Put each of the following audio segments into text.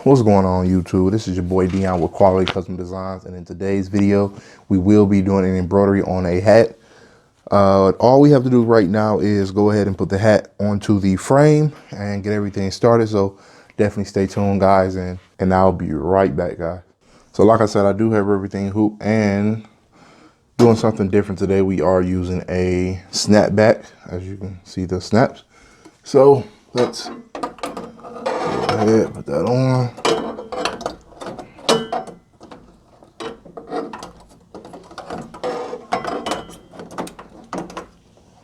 What's going on YouTube? This is your boy Dion with Quality Custom Designs, and in today's video we will be doing an embroidery on a hat. All we have to do right now is go ahead and put the hat onto the frame and get everything started, so definitely stay tuned guys, and I'll be right back guys. So like I said, I do have everything hooped and doing something different today. We are using a snapback, as you can see the snaps. So let's go ahead, put that on.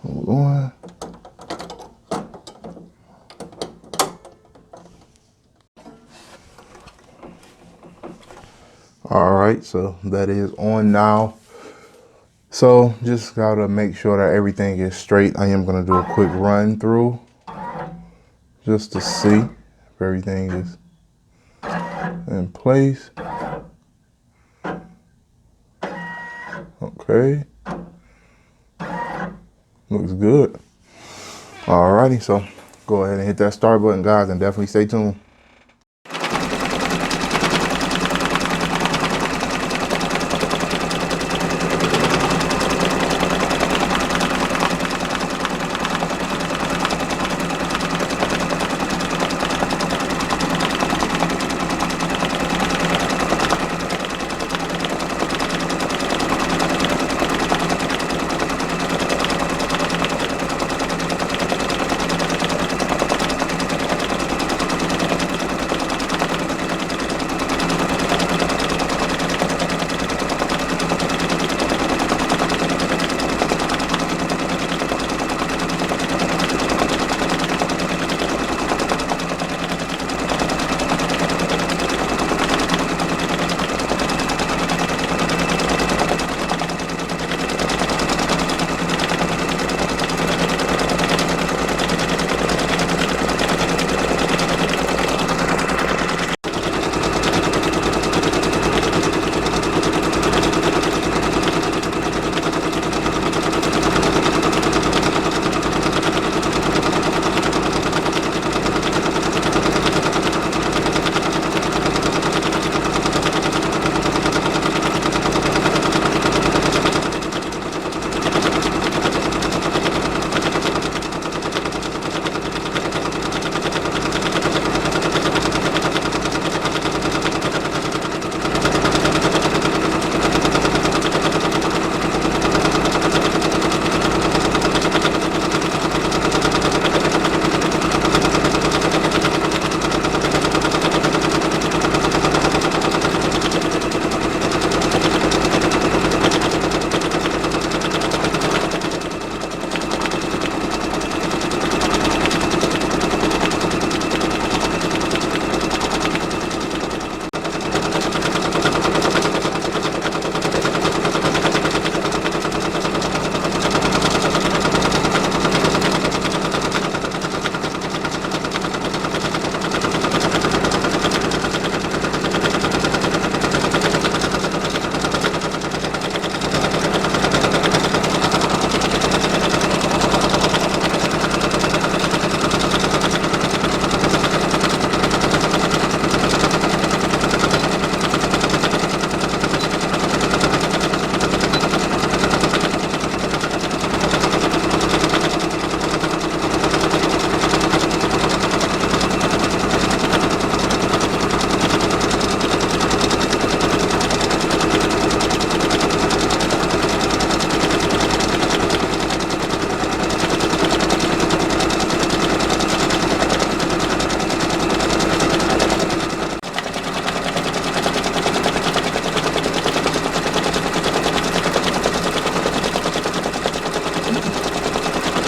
Hold on. All right, so that is on now. So just gotta make sure that everything is straight. I am gonna do a quick run through just to see if everything is in place. Okay, looks good. Alrighty, so go ahead and hit that start button guys, and definitely stay tuned.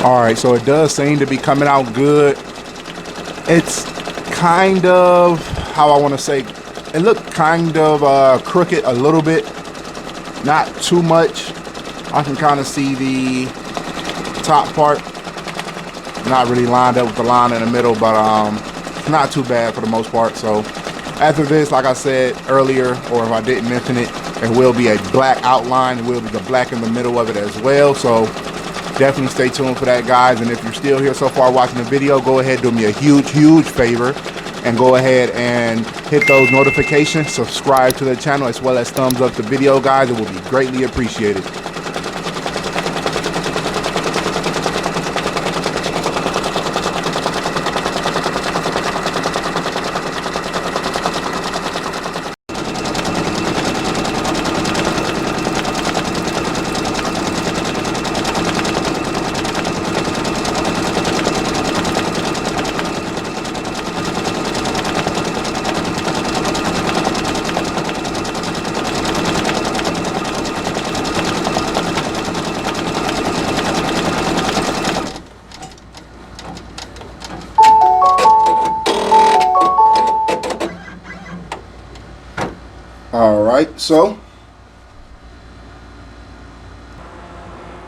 All right, so it does seem to be coming out good. It's kind of, how I want to say, it looked kind of crooked a little bit, not too much. I can kind of see the top part not really lined up with the line in the middle, but not too bad for the most part. So after this, like I said earlier, or if I didn't mention it, there will be a black outline. There will be the black in the middle of it as well. So definitely stay tuned for that guys. And if you're still here so far watching the video, go ahead, do me a huge favor and go ahead and hit those notifications, subscribe to the channel, as well as thumbs up the video, guys. It will be greatly appreciated. All right, so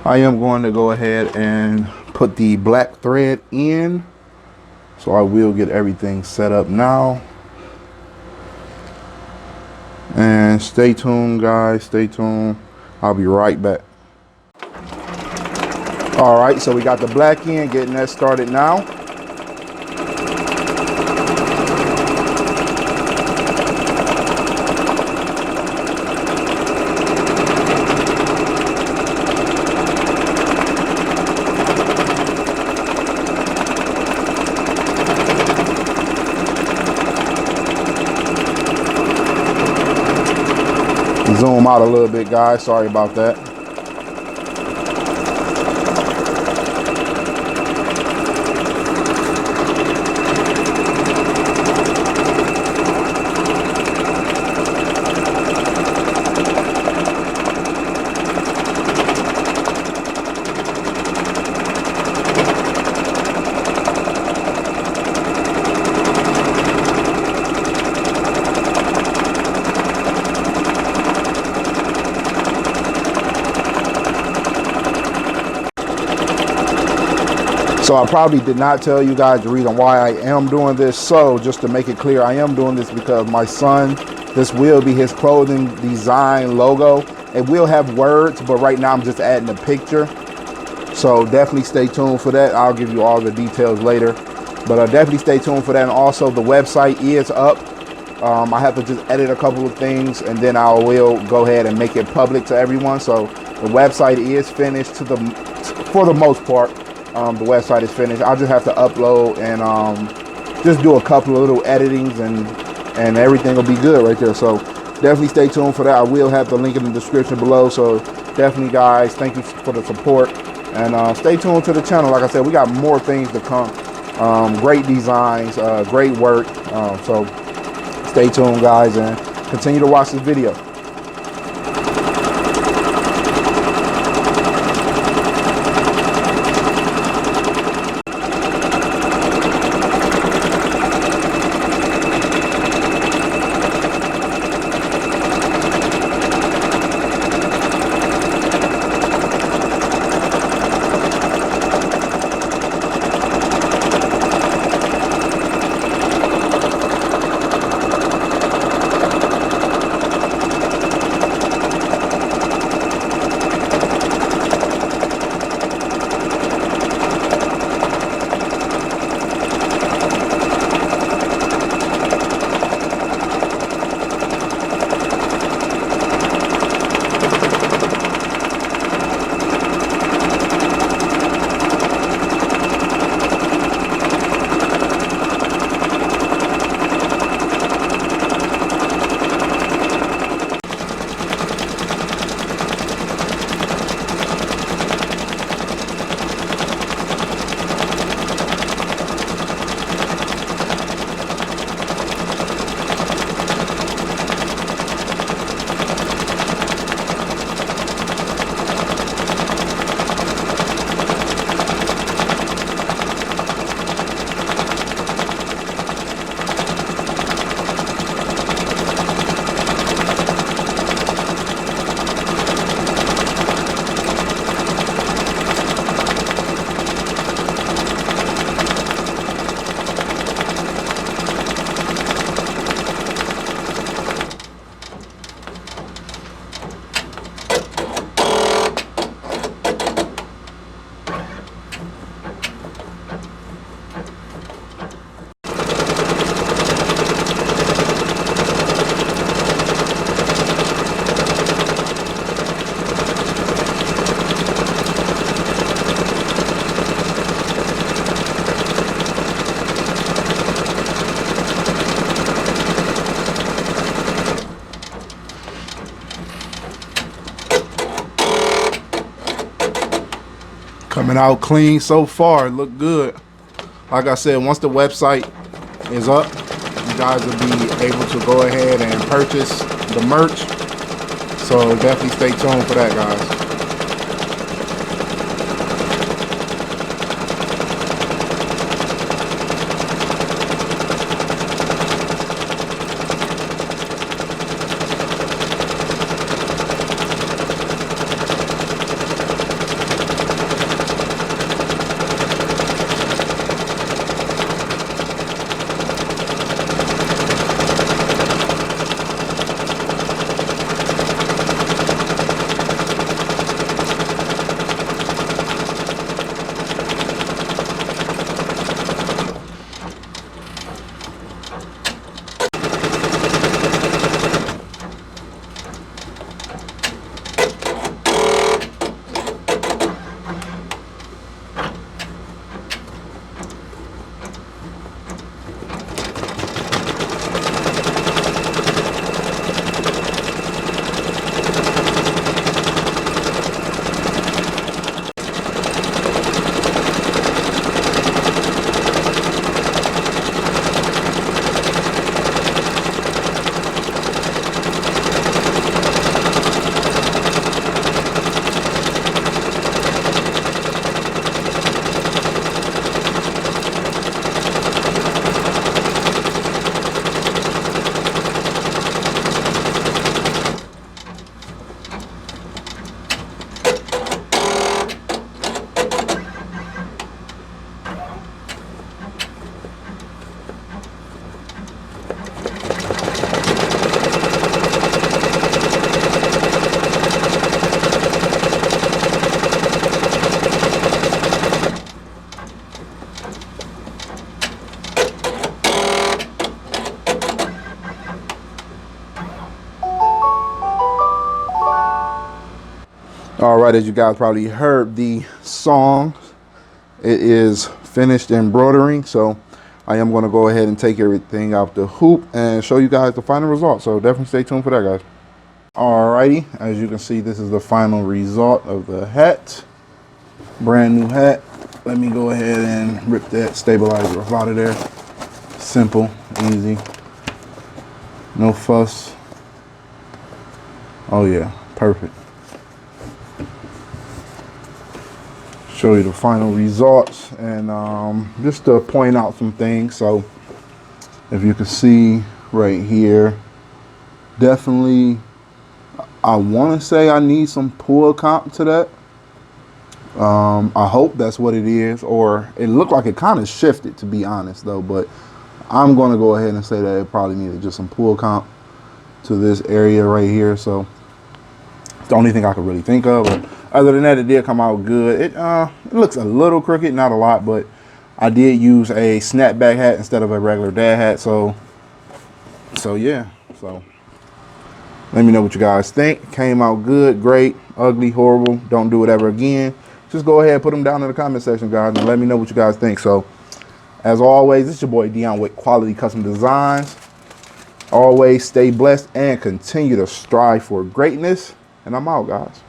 I am going to go ahead and put the black thread in. So I will get everything set up now. And stay tuned, guys, stay tuned. I'll be right back. All right, so we got the black in, getting that started now. Zoom out a little bit, guys. Sorry about that. So I probably did not tell you guys the reason why I am doing this. So just to make it clear, I am doing this because my son, this will be his clothing design logo. It will have words, but right now I'm just adding a picture. So definitely stay tuned for that. I'll give you all the details later, but definitely stay tuned for that. And also the website is up. I have to just edit a couple of things, and then I will go ahead and make it public to everyone. So the website is finished for the most part. The website is finished. I'll just have to upload and just do a couple of little editings, and everything will be good right there. So definitely stay tuned for that. I will have the link in the description below. So definitely, guys, thank you for the support, and stay tuned to the channel. Like I said, we got more things to come. Great designs, great work. So stay tuned, guys, and continue to watch this video. Coming out clean so far. It look good. Like I said, once the website is up, you guys will be able to go ahead and purchase the merch. So definitely stay tuned for that, guys. All right, as you guys probably heard the song, it is finished embroidering. So I am going to go ahead and take everything out the hoop and show you guys the final result. So definitely stay tuned for that, guys. Alrighty, as you can see, this is the final result of the hat. Brand new hat. Let me go ahead and rip that stabilizer off out of there. Simple, easy, no fuss. Oh yeah, perfect. Show you the final results, and just to point out some things. So if you can see right here, definitely I want to say I need some pull comp to that. I hope that's what it is, or it looked like it kind of shifted, to be honest though, but I'm going to go ahead and say that it probably needed just some pull comp to this area right here. So it's the only thing I could really think of. But other than that, it did come out good. It looks a little crooked, not a lot, but I did use a snapback hat instead of a regular dad hat. So yeah. So let me know what you guys think. Came out good, great, ugly, horrible. Don't do it ever again. Just go ahead and put them down in the comment section, guys, and let me know what you guys think. So as always, it's your boy Dion with Quality Custom Designs. Always stay blessed and continue to strive for greatness. And I'm out, guys.